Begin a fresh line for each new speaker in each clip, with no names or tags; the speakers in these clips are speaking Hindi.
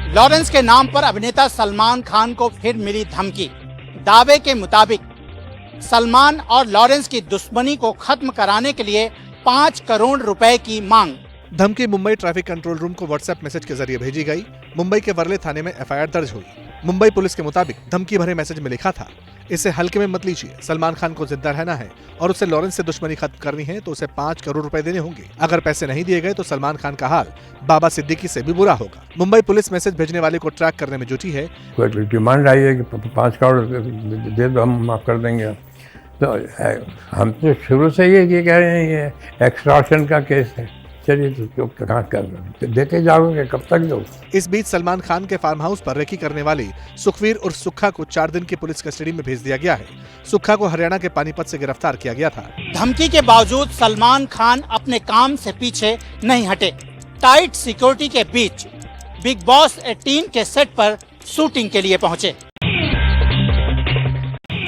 लॉरेंस के नाम पर अभिनेता सलमान खान को फिर मिली धमकी। दावे के मुताबिक सलमान और लॉरेंस की दुश्मनी को खत्म कराने के लिए 5 करोड़ रुपए की मांग।
धमकी मुंबई ट्रैफिक कंट्रोल रूम को व्हाट्सएप मैसेज के जरिए भेजी गई। मुंबई के वर्ले थाने में एफआईआर दर्ज हुई। मुंबई पुलिस के मुताबिक धमकी भरे मैसेज में लिखा था, इसे हल्के में मत लीजिए। सलमान खान को जिंदा रहना है और उसे लॉरेंस से दुश्मनी खत्म करनी है तो उसे 5 करोड़ रुपए देने होंगे। अगर पैसे नहीं दिए गए तो सलमान खान का हाल बाबा सिद्दीकी से भी बुरा होगा। मुंबई पुलिस मैसेज भेजने वाले को ट्रैक करने में जुटी है।
कोई डिमांड आई है कि 5 करोड़ दे दो, हम माफ कर देंगे। तो हम तो शुरू से ये कह रहे हैं ये एक्सटॉर्शन का केस है। चलिए तो कहाँ कर देते जाओगे, कब तक दो।
इस बीच सलमान खान के फार्म हाउस पर रेकी करने वाले सुखवीर और सुक्खा को 4 दिन की पुलिस कस्टडी में भेज दिया गया है। सुक्खा को हरियाणा के पानीपत से गिरफ्तार किया गया था।
धमकी के बावजूद सलमान खान अपने काम से पीछे नहीं हटे। टाइट सिक्योरिटी के बीच बिग बॉस 18 के सेट पर शूटिंग के लिए पहुंचे।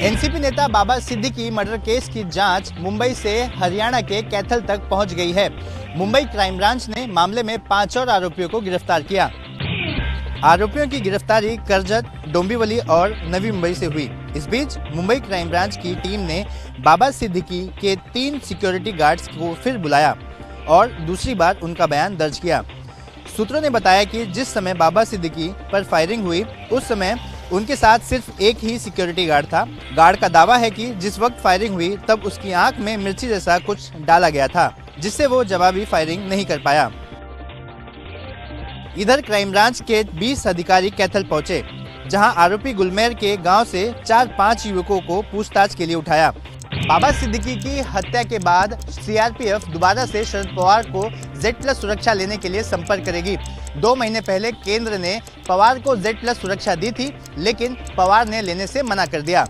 एनसीपी नेता बाबा सिद्दीकी मर्डर केस की जांच मुंबई से हरियाणा के कैथल तक पहुंच गई है। मुंबई क्राइम ब्रांच ने मामले में 5 और आरोपियों को गिरफ्तार किया। आरोपियों की गिरफ्तारी करजत, डोंबिवली और नवी मुंबई से हुई। इस बीच मुंबई क्राइम ब्रांच की टीम ने बाबा सिद्दीकी के 3 सिक्योरिटी गार्ड्स को फिर बुलाया और दूसरी बार उनका बयान दर्ज किया। सूत्रों ने बताया कि जिस समय बाबा सिद्दीकी पर फायरिंग हुई उस समय उनके साथ सिर्फ एक ही सिक्योरिटी गार्ड था। गार्ड का दावा है कि जिस वक्त फायरिंग हुई तब उसकी आंख में मिर्ची जैसा कुछ डाला गया था, जिससे वो जवाबी फायरिंग नहीं कर पाया। इधर क्राइम ब्रांच के 20 अधिकारी कैथल पहुंचे, जहां आरोपी गुलमेर के गांव से 4-5 युवकों को पूछताछ के लिए उठाया। बाबा सिद्दीकी की हत्या के बाद सीआरपीएफ दोबारा से शरद पवार को Z+ सुरक्षा लेने के लिए संपर्क करेगी। 2 महीने पहले केंद्र ने पवार को Z+ सुरक्षा दी थी, लेकिन पवार ने लेने से मना कर दिया।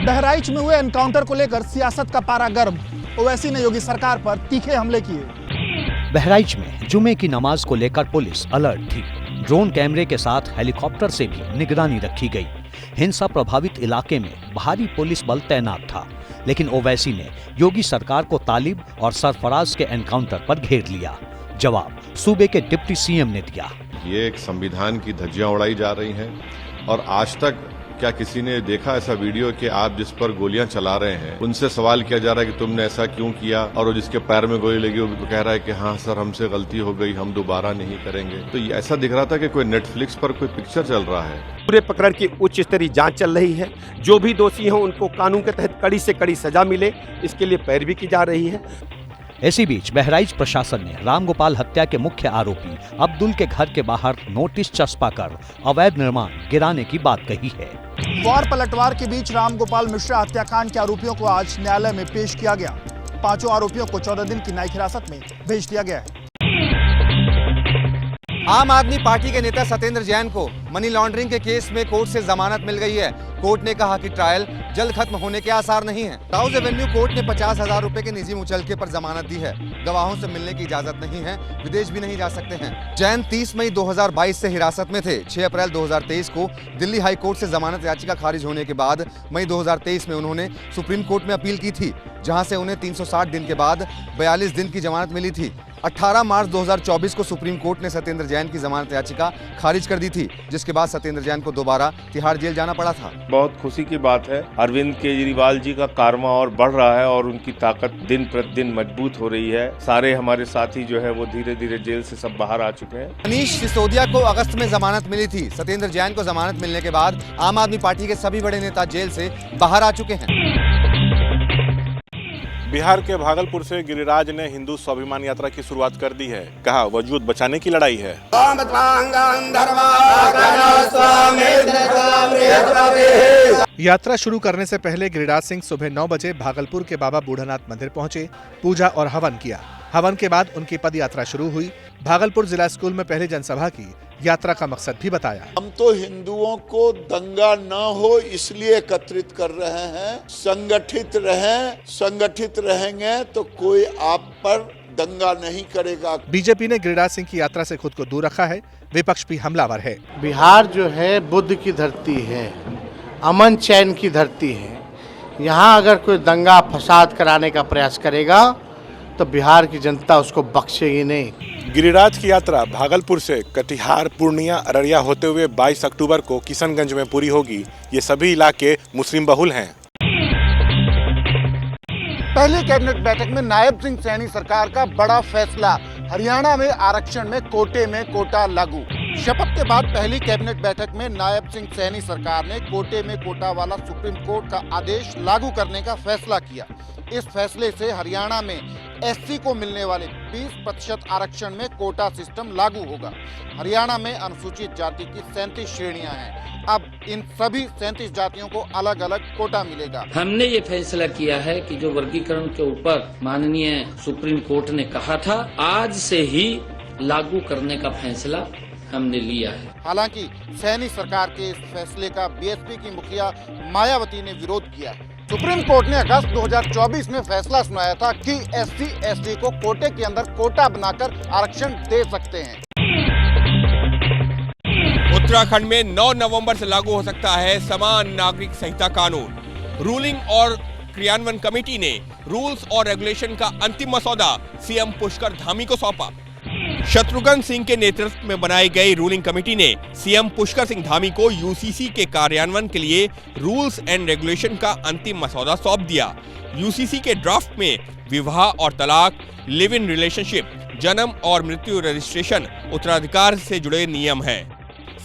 बहराइच में हुए एनकाउंटर को लेकर सियासत का पारा गर्म। ओवैसी ने योगी सरकार पर तीखे हमले किए।
बहराइच में जुमे की नमाज को लेकर पुलिस अलर्ट थी। ड्रोन कैमरे के साथ हेलीकॉप्टर से भी निगरानी रखी गई। हिंसा प्रभावित इलाके में भारी पुलिस बल तैनात था, लेकिन ओवैसी ने योगी सरकार को तालिब और सरफराज के एनकाउंटर पर घेर लिया। जवाब सूबे के डिप्टी सीएम ने दिया।
ये एक संविधान की धज्जियां उड़ाई जा रही हैं और आज तक क्या किसी ने देखा ऐसा वीडियो कि आप जिस पर गोलियां चला रहे हैं उनसे सवाल किया जा रहा है कि तुमने ऐसा क्यों किया, और वो जिसके पैर में गोली लगी वो कह रहा है कि हाँ सर हमसे गलती हो गई, हम दोबारा नहीं करेंगे। तो ऐसा दिख रहा था कि कोई नेटफ्लिक्स पर कोई पिक्चर चल रहा है।
पूरे प्रकरण की उच्च स्तरीय जांच चल रही है। जो भी दोषी हों उनको कानून के तहत कड़ी से कड़ी सजा मिले, इसके लिए पैरवी की जा रही है।
इसी बीच बहराइच प्रशासन ने रामगोपाल हत्या के मुख्य आरोपी अब्दुल के घर के बाहर नोटिस चस्पा कर अवैध निर्माण गिराने की बात कही है।
वार पलटवार के बीच रामगोपाल मिश्रा हत्याकांड के आरोपियों को आज न्यायालय में पेश किया गया। 5 आरोपियों को 14 दिन की न्यायिक हिरासत में भेज दिया गया है।
आम आदमी पार्टी के नेता सत्येंद्र जैन को मनी लॉन्ड्रिंग के केस में कोर्ट से जमानत मिल गई है। कोर्ट ने कहा कि ट्रायल जल्द खत्म होने के आसार नहीं है। राउज एवेन्यू कोर्ट ने 50,000 रुपए के निजी मुचलके पर जमानत दी है। गवाहों से मिलने की इजाजत नहीं है, विदेश भी नहीं जा सकते हैं। जैन 30 मई 2022 से हिरासत में थे। 6 अप्रैल 2023 को दिल्ली हाई कोर्ट से जमानत याचिका खारिज होने के बाद मई 2023 में उन्होंने सुप्रीम कोर्ट में अपील की थी, जहां से उन्हें 360 दिन के बाद 42 दिन की जमानत मिली थी। 18 मार्च 2024 को सुप्रीम कोर्ट ने सत्येंद्र जैन की जमानत याचिका खारिज कर दी थी, जिसके बाद सत्येंद्र जैन को दोबारा तिहाड़ जेल जाना पड़ा था।
बहुत खुशी की बात है, अरविंद केजरीवाल जी का कारमा और बढ़ रहा है और उनकी ताकत दिन प्रतिदिन मजबूत हो रही है। सारे हमारे साथी जो है वो धीरे धीरे जेल से सब बाहर आ चुके हैं।
मनीष सिसोदिया को अगस्त में जमानत मिली थी। सत्येंद्र जैन को जमानत मिलने के बाद आम आदमी पार्टी के सभी बड़े नेता जेल से बाहर आ चुके हैं।
बिहार के भागलपुर से गिरिराज ने हिंदू स्वाभिमान यात्रा की शुरुआत कर दी है। कहा वजूद बचाने की लड़ाई है।
यात्रा शुरू करने से पहले गिरिराज सिंह सुबह 9 बजे भागलपुर के बाबा बूढ़ानाथ मंदिर पहुंचे, पूजा और हवन किया। हवन के बाद उनकी पद यात्रा शुरू हुई। भागलपुर जिला स्कूल में पहली जनसभा की। यात्रा का मकसद भी बताया।
हम तो हिंदुओं को दंगा न हो इसलिए एकत्रित कर रहे हैं। संगठित रहें, संगठित रहेंगे तो कोई आप पर दंगा नहीं करेगा।
बीजेपी ने गिरिराज सिंह की यात्रा से खुद को दूर रखा है। विपक्ष भी हमलावर है।
बिहार जो है बुद्ध की धरती है, अमन चैन की धरती है। यहाँ अगर कोई दंगा फसाद कराने का प्रयास करेगा तो बिहार की जनता उसको बख्शेगी नहीं।
गिरिराज की यात्रा भागलपुर से कटिहार, पूर्णिया, अररिया होते हुए 22 अक्टूबर को किशनगंज में पूरी होगी। ये सभी इलाके मुस्लिम बहुल हैं।
पहली कैबिनेट बैठक में नायब सिंह सैनी सरकार का बड़ा फैसला, हरियाणा में आरक्षण में कोटे में कोटा लागू। शपथ के बाद पहली कैबिनेट बैठक में नायब सिंह सैनी सरकार ने कोटे में कोटा वाला सुप्रीम कोर्ट का आदेश लागू करने का फैसला किया। इस फैसले से हरियाणा में एससी को मिलने वाले 20% आरक्षण में कोटा सिस्टम लागू होगा। हरियाणा में अनुसूचित जाति की 37 श्रेणियां हैं। अब इन सभी 37 जातियों को अलग अलग कोटा मिलेगा।
हमने ये फैसला किया है कि जो वर्गीकरण के ऊपर माननीय सुप्रीम कोर्ट ने कहा था, आज से ही लागू करने का फैसला हमने लिया है।
हालांकि सैनी सरकार के इस फैसले का बीएसपी की मुखिया मायावती ने विरोध किया है। सुप्रीम कोर्ट ने अगस्त 2024 में फैसला सुनाया था कि एससी एसटी को कोटे के अंदर कोटा बनाकर आरक्षण दे सकते हैं।
उत्तराखंड में 9 नवंबर से लागू हो सकता है समान नागरिक संहिता कानून। रूलिंग और क्रियान्वयन कमेटी ने रूल्स और रेगुलेशन का अंतिम मसौदा सीएम पुष्कर धामी को सौंपा। शत्रुघ्न सिंह के नेतृत्व में बनाई गई रूलिंग कमेटी ने सीएम पुष्कर सिंह धामी को यूसीसी के कार्यान्वयन के लिए रूल्स एंड रेगुलेशन का अंतिम मसौदा सौंप दिया। यूसीसी के ड्राफ्ट में विवाह और तलाक, लिव इन रिलेशनशिप, जन्म और मृत्यु रजिस्ट्रेशन, उत्तराधिकार से जुड़े नियम हैं।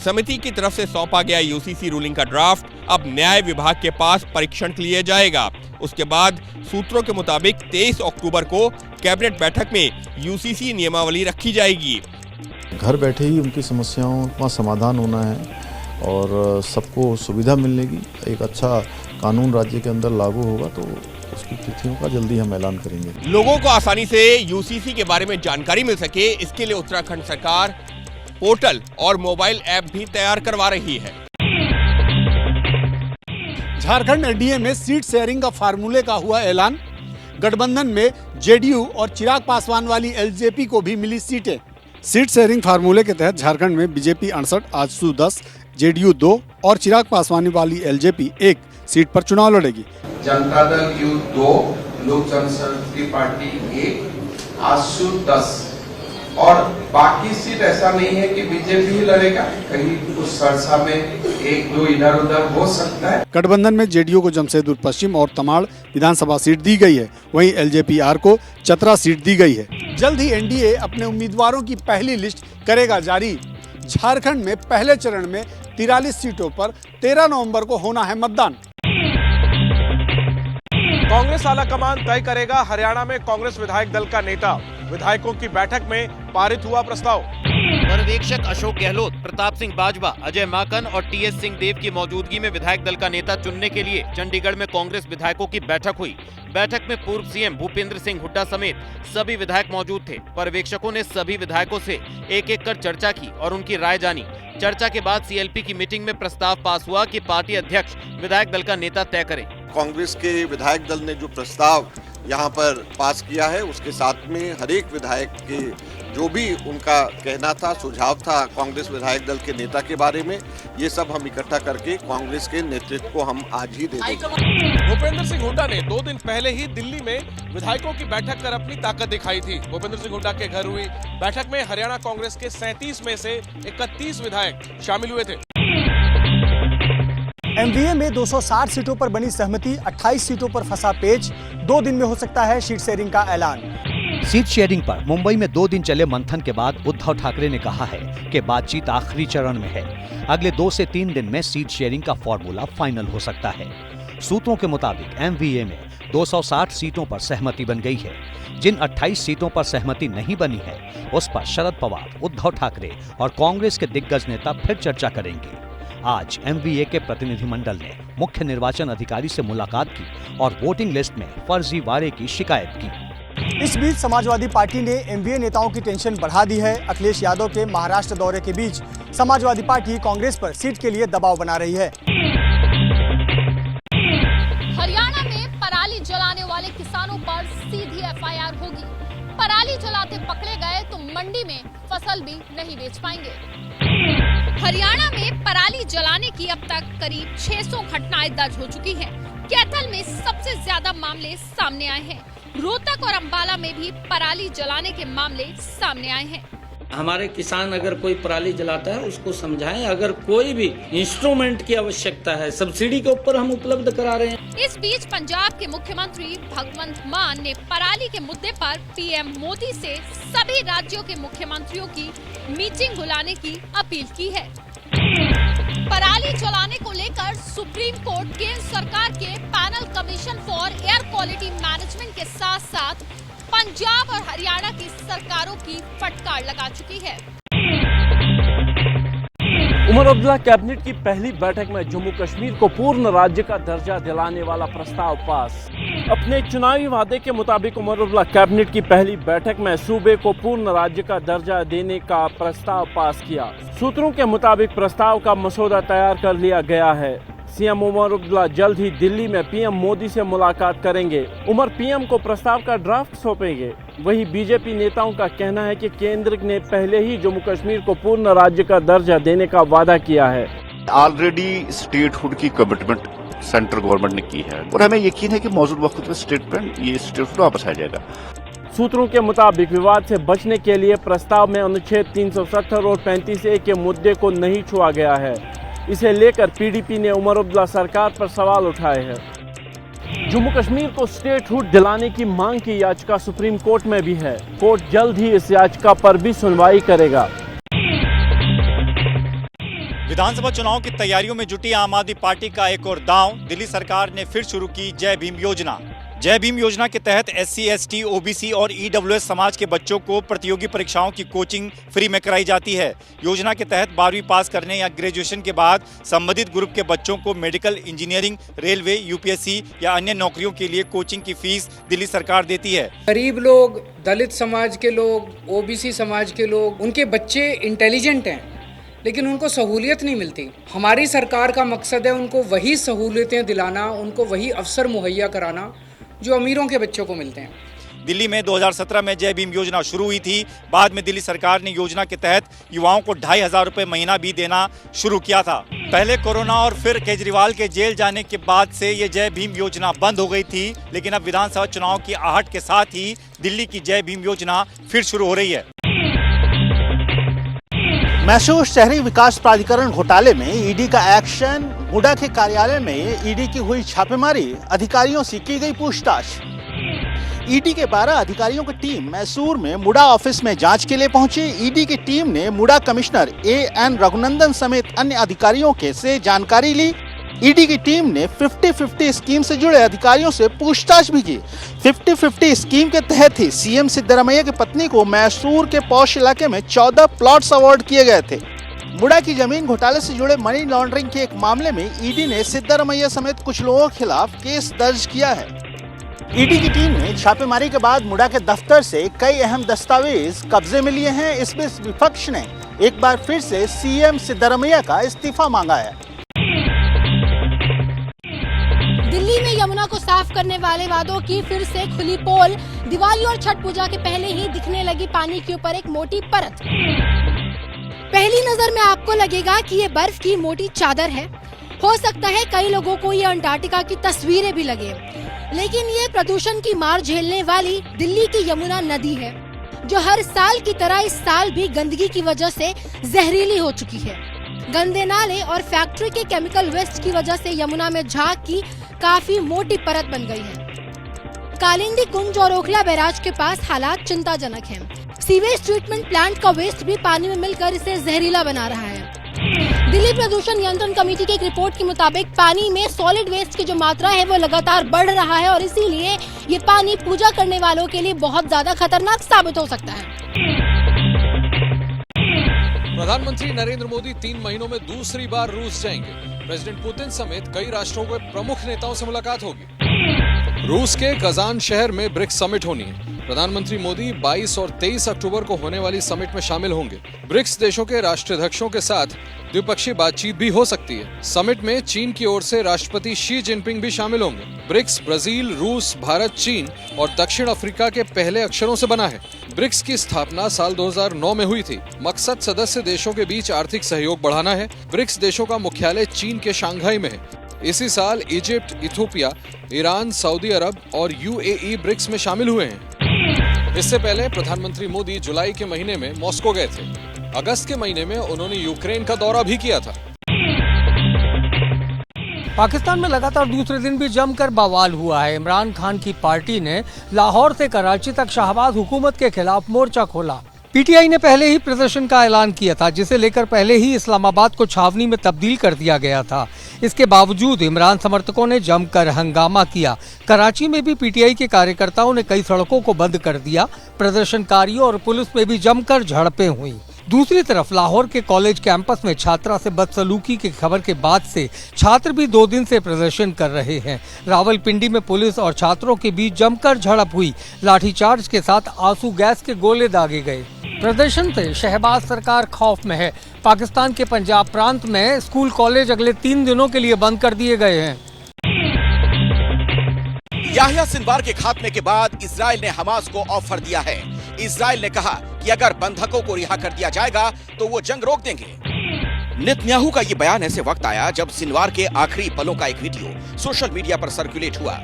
समिति की तरफ से सौंपा गया यूसीसी रूलिंग का ड्राफ्ट अब न्याय विभाग के पास परीक्षण के लिए जाएगा। उसके बाद सूत्रों के मुताबिक 23 अक्टूबर को कैबिनेट बैठक में यूसीसी नियमावली रखी जाएगी।
घर बैठे ही उनकी समस्याओं का समाधान होना है और सबको सुविधा मिलने की एक अच्छा कानून राज्य के अंदर लागू होगा तो उसकी तिथियों का जल्दी हम ऐलान करेंगे।
लोगों को आसानी से यूसीसी के बारे में जानकारी मिल सके, इसके लिए उत्तराखंड सरकार पोर्टल और मोबाइल ऐप भी तैयार करवा रही है।
झारखंड एनडीए में सीट शेयरिंग का फार्मूले का हुआ ऐलान। गठबंधन में जेडीयू और चिराग पासवान वाली एलजेपी को भी मिली सीटें। सीट शेयरिंग फार्मूले के तहत झारखंड में बीजेपी 68, आजसू 10, जेडीयू 2 और चिराग पासवान वाली एलजेपी 1 सीट पर चुनाव लड़ेगी।
जनता दल यू 2, लोक जनशक्ति पार्टी 1, आजसू 10 और बाकी सीट ऐसा नहीं है कि बीजेपी ही लड़ेगा, कहीं कुछ सरसा में 1-2 इधर उधर हो सकता है।
गठबंधन में जेडीयू को जमशेदपुर पश्चिम और तमाड़ विधानसभा सीट दी गई है, वहीं एलजेपीआर को चतरा सीट दी गई है। जल्द ही एनडीए अपने उम्मीदवारों की पहली लिस्ट करेगा जारी। झारखंड में पहले चरण में 43 सीटों पर 13 नवंबर को होना है मतदान।
कांग्रेस आला कमान तय करेगा हरियाणा में कांग्रेस विधायक दल का नेता। विधायकों की बैठक में पारित हुआ प्रस्ताव।
पर्यवेक्षक अशोक गहलोत, प्रताप सिंह बाजवा, अजय माकन और टीएस सिंह देव की मौजूदगी में विधायक दल का नेता चुनने के लिए चंडीगढ़ में कांग्रेस विधायकों की बैठक हुई। बैठक में पूर्व सीएम भूपेंद्र सिंह हुड्डा समेत सभी विधायक मौजूद थे। पर्यवेक्षकों ने सभी विधायकों से एक-एक कर चर्चा की और उनकी राय जानी। चर्चा के बाद सीएलपी की मीटिंग में प्रस्ताव पास हुआ कि पार्टी अध्यक्ष विधायक दल का नेता तय करे।
कांग्रेस के विधायक दल ने जो प्रस्ताव यहाँ पर पास किया है, उसके साथ में हर एक विधायक के जो भी उनका कहना था, सुझाव था कांग्रेस विधायक दल के नेता के बारे में, ये सब हम इकट्ठा करके कांग्रेस के नेतृत्व को हम आज ही दे देंगे।
भूपेंद्र सिंह हुड्डा ने 2 दिन पहले ही दिल्ली में विधायकों की बैठक कर अपनी ताकत दिखाई थी। भूपेंद्र सिंह हुड्डा के घर हुई बैठक में हरियाणा कांग्रेस के 37 में से 31 विधायक शामिल हुए थे।
एमवीए में 260 सीटों पर बनी सहमति, 28 सीटों पर फंसा पेच। 2 दिन में हो सकता है सीट शेयरिंग का ऐलान।
सीट शेयरिंग पर मुंबई में 2 दिन चले मंथन के बाद उद्धव ठाकरे ने कहा है कि बातचीत आखिरी चरण में है। अगले 2 से 3 दिन में सीट शेयरिंग का फॉर्मूला फाइनल हो सकता है। सूत्रों के मुताबिक एमवीए में 260 सीटों पर सहमति बन गई है। जिन 28 सीटों पर सहमति नहीं बनी है, उस पर शरद पवार, उद्धव ठाकरे और कांग्रेस के दिग्गज नेता फिर चर्चा करेंगे। आज एमवीए के प्रतिनिधिमंडल ने मुख्य निर्वाचन अधिकारी से मुलाकात की और वोटिंग लिस्ट में फर्जीवाड़े की शिकायत की।
इस बीच समाजवादी पार्टी ने एमवीए नेताओं की टेंशन बढ़ा दी है। अखिलेश यादव के महाराष्ट्र दौरे के बीच समाजवादी पार्टी कांग्रेस पर सीट के लिए दबाव बना रही है।
हरियाणा में पराली जलाने वाले किसानों पर सीधी एफआईआर होगी। पराली जलाते पकड़े गए तो मंडी में फसल भी नहीं बेच पाएंगे। हरियाणा में पराली जलाने की अब तक करीब 600 घटनाएं दर्ज हो चुकी हैं। कैथल में सबसे ज्यादा मामले सामने आए हैं। रोहतक और अंबाला में भी पराली जलाने के मामले सामने आए हैं।
हमारे किसान अगर कोई पराली जलाता है उसको समझाएं, अगर कोई भी इंस्ट्रूमेंट की आवश्यकता है सब्सिडी के ऊपर हम उपलब्ध करा रहे हैं।
इस बीच पंजाब के मुख्यमंत्री भगवंत मान ने पराली के मुद्दे पर पीएम मोदी से सभी राज्यों के मुख्यमंत्रियों की मीटिंग बुलाने की अपील की है। पराली जलाने को लेकर सुप्रीम कोर्ट केंद्र सरकार के panel commission for air quality management के साथ साथ पंजाब और हरियाणा की सरकारों की फटकार लगा चुकी है।
उमर अब्दुल्ला कैबिनेट की पहली बैठक में जम्मू कश्मीर को पूर्ण राज्य का दर्जा दिलाने वाला प्रस्ताव पास। अपने चुनावी वादे के मुताबिक उमर अब्दुल्ला कैबिनेट की पहली बैठक में सूबे को पूर्ण राज्य का दर्जा देने का प्रस्ताव पास किया। सूत्रों के मुताबिक प्रस्ताव का मसौदा तैयार कर लिया गया है। सीएम उमर अब्दुल्ला जल्द ही दिल्ली में पीएम मोदी से मुलाकात करेंगे। उमर पीएम को प्रस्ताव का ड्राफ्ट सौंपेंगे। वहीं बीजेपी नेताओं का कहना है कि केंद्र ने पहले ही जम्मू कश्मीर को पूर्ण राज्य का दर्जा देने का वादा किया है।
ऑलरेडी स्टेटहुड की कमिटमेंट सेंट्रल गवर्नमेंट ने की है और हमें यकीन है कि मौजूदा वक्त में स्टेटहुड वापस आ जाएगा।
सूत्रों के मुताबिक विवाद से बचने के लिए प्रस्ताव में अनुच्छेद 370 और 35A के मुद्दे को नहीं छुआ गया है। इसे लेकर पीडीपी ने उमर अब्दुल्ला सरकार पर सवाल उठाए हैं। जम्मू कश्मीर को स्टेटहुड दिलाने की मांग की याचिका सुप्रीम कोर्ट में भी है। कोर्ट जल्द ही इस याचिका पर भी सुनवाई करेगा।
विधानसभा चुनाव की तैयारियों में जुटी आम आदमी पार्टी का एक और दांव। दिल्ली सरकार ने फिर शुरू की जय भीम योजना। जय भीम योजना के तहत SC, ST, OBC और EWS समाज के बच्चों को प्रतियोगी परीक्षाओं की कोचिंग फ्री में कराई जाती है। योजना के तहत 12वीं पास करने या ग्रेजुएशन के बाद संबंधित ग्रुप के बच्चों को मेडिकल, इंजीनियरिंग, रेलवे, UPSC या अन्य नौकरियों के लिए कोचिंग की फीस दिल्ली सरकार देती है।
गरीब लोग, दलित समाज के लोग, OBC समाज के लोग, उनके बच्चे इंटेलिजेंट हैं लेकिन उनको सहूलियत नहीं मिलती। हमारी सरकार का मकसद है उनको वही सहूलियतें दिलाना, उनको वही अवसर मुहैया कराना जो अमीरों के बच्चों को मिलते हैं।
दिल्ली में 2017 में जय भीम योजना शुरू हुई थी। बाद में दिल्ली सरकार ने योजना के तहत युवाओं को 2500 रुपये महीना भी देना शुरू किया था। पहले कोरोना और फिर केजरीवाल के जेल जाने के बाद से ये जय भीम योजना बंद हो गई थी, लेकिन अब विधानसभा चुनाव की आहट के साथ ही दिल्ली की जय भीम योजना फिर शुरू हो रही है।
मैसूर शहरी विकास प्राधिकरण घोटाले में ईडी का एक्शन। हुडा के कार्यालय में ईडी की हुई छापेमारी, अधिकारियों से की गई पूछताछ। ईडी के 12 अधिकारियों की टीम मैसूर में मुडा ऑफिस में जांच के लिए पहुंची। ईडी की टीम ने मुडा कमिश्नर AN रघुनंदन समेत अन्य अधिकारियों के से जानकारी ली। ईडी की टीम ने 50-50 स्कीम से जुड़े अधिकारियों से पूछताछ भी की। 50-50 स्कीम के तहत ही सीएम सिद्धरामैया की पत्नी को मैसूर के पॉश इलाके में 14 प्लॉट्स अवार्ड किए गए थे। मुडा की जमीन घोटाले से जुड़े मनी लॉन्ड्रिंग के एक मामले में ईडी ने सिद्धरामैया समेत कुछ लोगों के खिलाफ केस दर्ज किया है। ईडी की टीम ने छापेमारी के बाद मुडा के दफ्तर से कई अहम दस्तावेज कब्जे में लिए हैं। इसमें विपक्ष ने एक बार फिर से सीएम सिद्धरामैया का इस्तीफा मांगा है।
दिल्ली में यमुना को साफ करने वाले वादों की फिर से खुली पोल। दिवाली और छठ पूजा के पहले ही दिखने लगी पानी के ऊपर एक मोटी परत। पहली नजर में आपको लगेगा कि ये बर्फ की मोटी चादर है। हो सकता है कई लोगों को ये अंटार्कटिका की तस्वीरें भी लगे, लेकिन ये प्रदूषण की मार झेलने वाली दिल्ली की यमुना नदी है, जो हर साल की तरह इस साल भी गंदगी की वजह से जहरीली हो चुकी है। गंदे नाले और फैक्ट्री के केमिकल वेस्ट की वजह से यमुना में झाग की काफी मोटी परत बन गई है। कालिंदी कुंज और ओखला बैराज के पास हालात चिंताजनक हैं। सीवेज ट्रीटमेंट प्लांट का वेस्ट भी पानी में मिलकर इसे जहरीला बना रहा है। दिल्ली प्रदूषण नियंत्रण कमेटी की एक रिपोर्ट के मुताबिक पानी में सॉलिड वेस्ट की जो मात्रा है वो लगातार बढ़ रहा है और इसीलिए ये पानी पूजा करने वालों के लिए बहुत ज्यादा खतरनाक साबित हो सकता है।
प्रधानमंत्री नरेंद्र मोदी 3 महीनों में दूसरी बार रूस जाएंगे। प्रेसिडेंट पुतिन समेत कई राष्ट्रों के प्रमुख नेताओं से मुलाकात होगी। रूस के कजान शहर में ब्रिक्स समिट होनी है। प्रधानमंत्री मोदी 22 और 23 अक्टूबर को होने वाली समिट में शामिल होंगे। ब्रिक्स देशों के राष्ट्राध्यक्षों के साथ द्विपक्षीय बातचीत भी हो सकती है। समिट में चीन की ओर से राष्ट्रपति शी जिनपिंग भी शामिल होंगे। ब्रिक्स ब्राजील, रूस, भारत, चीन और दक्षिण अफ्रीका के पहले अक्षरों से बना है।
ब्रिक्स की स्थापना साल 2009 में हुई थी। मकसद सदस्य देशों के बीच आर्थिक सहयोग बढ़ाना है। ब्रिक्स देशों का मुख्यालय चीन के शंघाई में है। इसी साल इजिप्ट, इथियोपिया, ईरान, सऊदी अरब और यूएई ब्रिक्स में शामिल हुए हैं। इससे पहले प्रधानमंत्री मोदी जुलाई के महीने में मॉस्को गए थे। अगस्त के महीने में उन्होंने यूक्रेन का दौरा भी किया था।
पाकिस्तान में लगातार दूसरे दिन भी जमकर बवाल हुआ है। इमरान खान की पार्टी ने लाहौर से कराची तक शाहबाज हुकूमत के खिलाफ मोर्चा खोला। पीटीआई ने पहले ही प्रदर्शन का ऐलान किया था, जिसे लेकर पहले ही इस्लामाबाद को छावनी में तब्दील कर दिया गया था। इसके बावजूद इमरान समर्थकों ने जमकर हंगामा किया। कराची में भी पीटीआई के कार्यकर्ताओं ने कई सड़कों को बंद कर दिया। प्रदर्शनकारियों और पुलिस में भी जमकर झड़पें हुई। दूसरी तरफ लाहौर के कॉलेज कैंपस में छात्रा से बदसलूकी की खबर के बाद से छात्र भी 2 दिन से प्रदर्शन कर रहे हैं। रावलपिंडी में पुलिस और छात्रों के बीच जमकर झड़प हुई। लाठीचार्ज के साथ आंसू गैस के गोले दागे गए। प्रदर्शन से शहबाज सरकार खौफ में है। पाकिस्तान के पंजाब प्रांत में स्कूल कॉलेज अगले 3 दिनों के लिए बंद कर दिए गए हैं।
याहिया सिनवार के खात्मे के बाद इजराइल ने हमास को ऑफर दिया है। इजराइल ने कहा कि अगर बंधकों को रिहा कर दिया जाएगा तो वो जंग रोक देंगे। नेतन्याहू का ये बयान ऐसे वक्त आया जब सिनवार के आखिरी पलों का एक वीडियो सोशल मीडिया पर सर्कुलेट हुआ।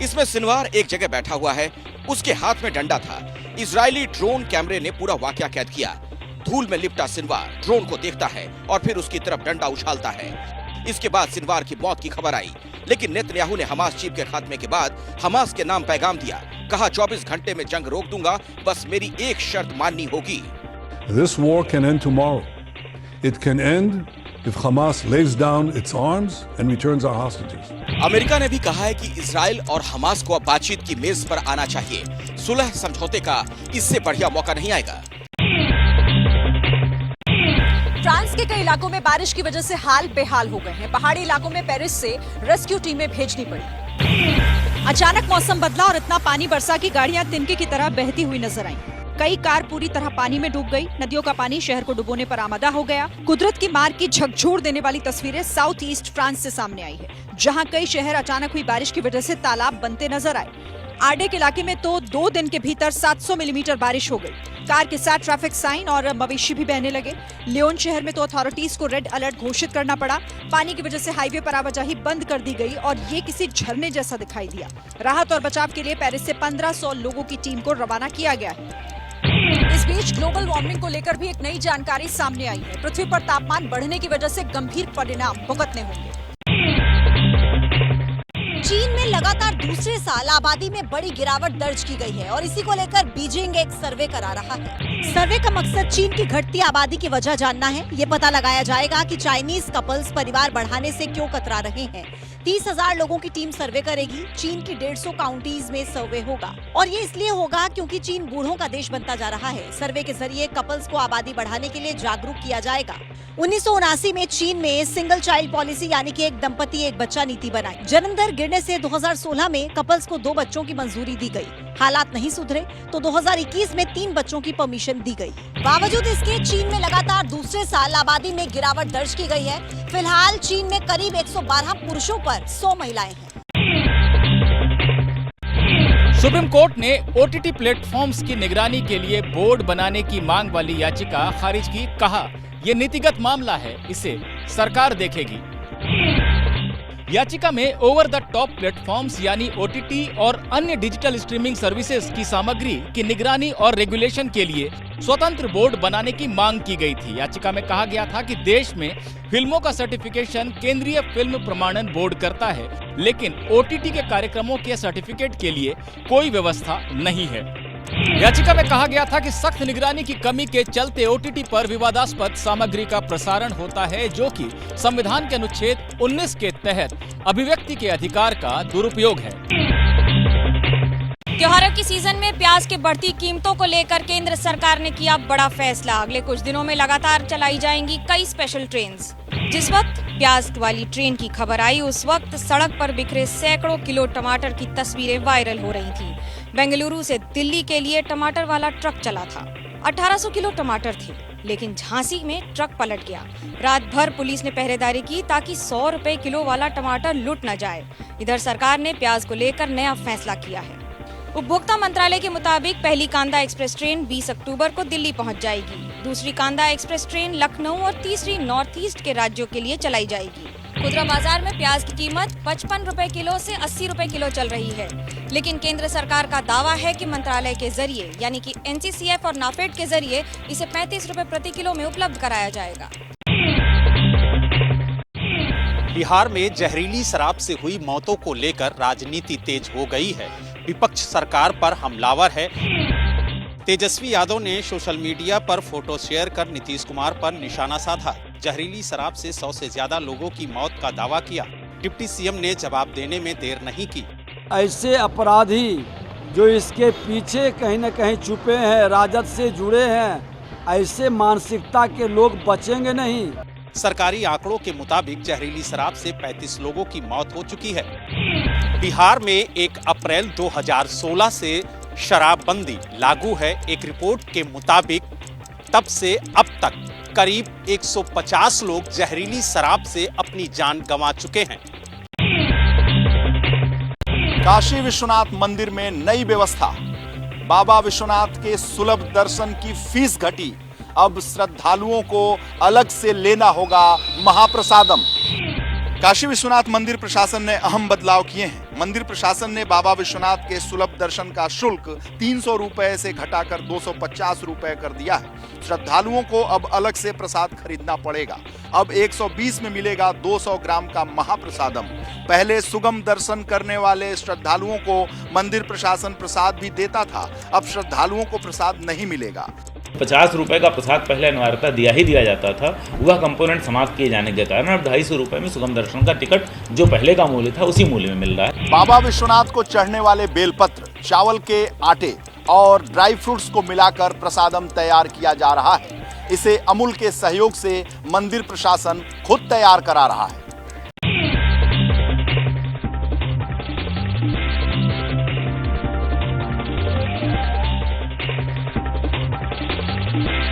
इसमें सिनवार एक जगह बैठा हुआ है, उसके हाथ में डंडा था। इजरायली ड्रोन कैमरे ने पूरा वाकया कैद किया। धूल में लिपटा सिनवार ड्रोन को देखता है और फिर उसकी तरफ डंडा उछालता है। इसके बाद सिनवार की मौत की खबर आई, लेकिन नेतन्याहू ने हमास चीफ के खात्मे के बाद हमास के नाम पैगाम दिया। कहा 24 घंटे में जंग रोक दूंगा, बस मेरी एक शर्त माननी होगी।
This war can end tomorrow. It can end if Hamas lays down its arms and returns our hostages.
America ने भी कहा है कि इजराइल और हमास को अब बातचीत की मेज पर आना चाहिए। सुलह समझौते का इससे बढ़िया मौका नहीं आएगा।
फ्रांस के कई इलाकों में बारिश की वजह से हाल बेहाल हो गए हैं। पहाड़ी इलाकों में पेरिस से रेस्क्यू टीमें भेजनी पड़ी। अचानक मौसम बदला और इतना पानी बरसा कि गाड़ियां तिनके की तरह बहती हुई नजर आईं। कई कार पूरी तरह पानी में डूब गई। नदियों का पानी शहर को डुबोने पर आमादा हो गया। कुदरत की मार की झकझोर देने वाली तस्वीरें साउथ ईस्ट फ्रांस से सामने आई है, जहां कई शहर अचानक हुई बारिश की वजह से तालाब बनते नजर आए। आर्डेक इलाके में तो 2 दिन के भीतर 700 मिलीमीटर बारिश हो गई। कार के साथ ट्रैफिक साइन और मवेशी भी बहने लगे। लियोन शहर में तो अथॉरिटीज को रेड अलर्ट घोषित करना पड़ा। पानी की वजह से हाईवे पर आवाजाही बंद कर दी गई और ये किसी झरने जैसा दिखाई दिया। राहत और बचाव के लिए पेरिस से 1500 लोगों की टीम को रवाना किया गया है। इस बीच ग्लोबल वार्मिंग को लेकर भी एक नई जानकारी सामने आई है। पृथ्वी पर तापमान बढ़ने की वजह से गंभीर परिणाम भुगतने होंगे।
चीन में लगातार दूसरे साल आबादी में बड़ी गिरावट दर्ज की गई है और इसी को लेकर बीजिंग एक सर्वे करा रहा है। सर्वे का मकसद चीन की घटती आबादी की वजह जानना है। ये पता लगाया जाएगा कि चाइनीज कपल्स परिवार बढ़ाने से क्यों कतरा रहे हैं। 30,000 लोगों की टीम सर्वे करेगी। चीन की 150 काउंटीज में सर्वे होगा और ये इसलिए होगा क्योंकि चीन बूढ़ों का देश बनता जा रहा है। सर्वे के जरिए कपल्स को आबादी बढ़ाने के लिए जागरूक किया जाएगा। 1979 में चीन में सिंगल चाइल्ड पॉलिसी यानी कि एक दंपति एक बच्चा नीति बनाई। जन्म दर गिरने से 2016 में कपल्स को 2 बच्चों की मंजूरी दी गई। हालात नहीं सुधरे तो 2021 में 3 बच्चों की परमिशन दी गई। बावजूद इसके चीन में लगातार दूसरे साल आबादी में गिरावट दर्ज की गई है। फिलहाल चीन में करीब 112 पुरुषों पर 100 महिलाएं हैं।
सुप्रीम कोर्ट ने OTT प्लेटफॉर्म्स की निगरानी के लिए बोर्ड बनाने की मांग वाली याचिका खारिज की। कहा ये नीतिगत मामला है, इसे सरकार देखेगी। याचिका में ओवर द टॉप प्लेटफॉर्म्स यानी OTT और अन्य डिजिटल स्ट्रीमिंग सर्विसेज की सामग्री की निगरानी और रेगुलेशन के लिए स्वतंत्र बोर्ड बनाने की मांग की गई थी। याचिका में कहा गया था कि देश में फिल्मों का सर्टिफिकेशन केंद्रीय फिल्म प्रमाणन बोर्ड करता है, लेकिन OTT के कार्यक्रमों के सर्टिफिकेट के लिए कोई व्यवस्था नहीं है। याचिका में कहा गया था कि सख्त निगरानी की कमी के चलते OTT पर विवादास्पद सामग्री का प्रसारण होता है, जो कि संविधान के अनुच्छेद 19 के तहत अभिव्यक्ति के अधिकार का दुरुपयोग है।
त्योहारों की सीजन में प्याज की बढ़ती कीमतों को लेकर केंद्र सरकार ने किया बड़ा फैसला। अगले कुछ दिनों में लगातार चलाई जाएंगी कई स्पेशल ट्रेन। जिस वक्त प्याज वाली ट्रेन की खबर आई, उस वक्त सड़क पर बिखरे सैकड़ों किलो टमाटर की तस्वीरें वायरल हो रही थी। बेंगलुरु से दिल्ली के लिए टमाटर वाला ट्रक चला था। 1800 किलो टमाटर थे, लेकिन झांसी में ट्रक पलट गया। रात भर पुलिस ने पहरेदारी की ताकि 100 रुपए किलो वाला टमाटर लूट न जाए। इधर सरकार ने प्याज को लेकर नया फैसला किया है। उपभोक्ता मंत्रालय के मुताबिक पहली कांदा एक्सप्रेस ट्रेन 20 अक्टूबर को दिल्ली पहुंच जाएगी। दूसरी कांदा एक्सप्रेस ट्रेन लखनऊ और तीसरी नॉर्थ ईस्ट के राज्यों के लिए चलाई जाएगी। खुदरा बाजार में प्याज की कीमत 55 रुपए किलो से 80 रुपए किलो चल रही है, लेकिन केंद्र सरकार का दावा है कि मंत्रालय के जरिए यानी कि NCCF और नाफेड के जरिए इसे 35 रुपए प्रति किलो में उपलब्ध कराया जाएगा।
बिहार में जहरीली शराब से हुई मौतों को लेकर राजनीति तेज हो गई है। विपक्ष सरकार पर हमलावर है। तेजस्वी यादव ने सोशल मीडिया पर फोटो शेयर कर नीतीश कुमार पर निशाना साधा। जहरीली शराब से 100 से ज्यादा लोगों की मौत का दावा किया। डिप्टी सीएम ने जवाब देने में देर नहीं की।
ऐसे अपराधी जो इसके पीछे कहीं न कहीं छुपे हैं, राजद से जुड़े हैं, ऐसे मानसिकता के लोग बचेंगे नहीं।
सरकारी आंकड़ों के मुताबिक जहरीली शराब से 35 लोगों की मौत हो चुकी है। बिहार में 1 अप्रैल 2016 से शराबबंदी लागू है। एक रिपोर्ट के मुताबिक तब से अब तक करीब 150 लोग जहरीली शराब से अपनी जान गंवा चुके हैं।
काशी विश्वनाथ मंदिर में नई व्यवस्था। बाबा विश्वनाथ के सुलभ दर्शन की फीस घटी। अब श्रद्धालुओं को अलग से लेना होगा महाप्रसादम। काशी विश्वनाथ मंदिर प्रशासन ने अहम बदलाव किए हैं। मंदिर प्रशासन ने बाबा विश्वनाथ के सुलभ दर्शन का शुल्क 300 रुपए से घटाकर 250 रुपए कर दिया है। श्रद्धालुओं को अब अलग से प्रसाद खरीदना पड़ेगा। अब 120 में मिलेगा 200 ग्राम का महाप्रसादम। पहले सुगम दर्शन करने वाले श्रद्धालुओं को मंदिर प्रशासन प्रसाद भी देता था। अब श्रद्धालुओं को प्रसाद नहीं मिलेगा।
50 रुपए का प्रसाद पहले अनिवार्यता दिया जाता था, वह कंपोनेंट समाप्त किए जाने के कारण अब 250 रुपए में सुगम दर्शन का टिकट जो पहले का मूल्य था उसी मूल्य में मिल रहा है।
बाबा विश्वनाथ को चढ़ने वाले बेलपत्र, चावल के आटे और ड्राई फ्रूट्स को मिलाकर प्रसादम तैयार किया जा रहा है। इसे अमूल के सहयोग से मंदिर प्रशासन खुद तैयार करा रहा है।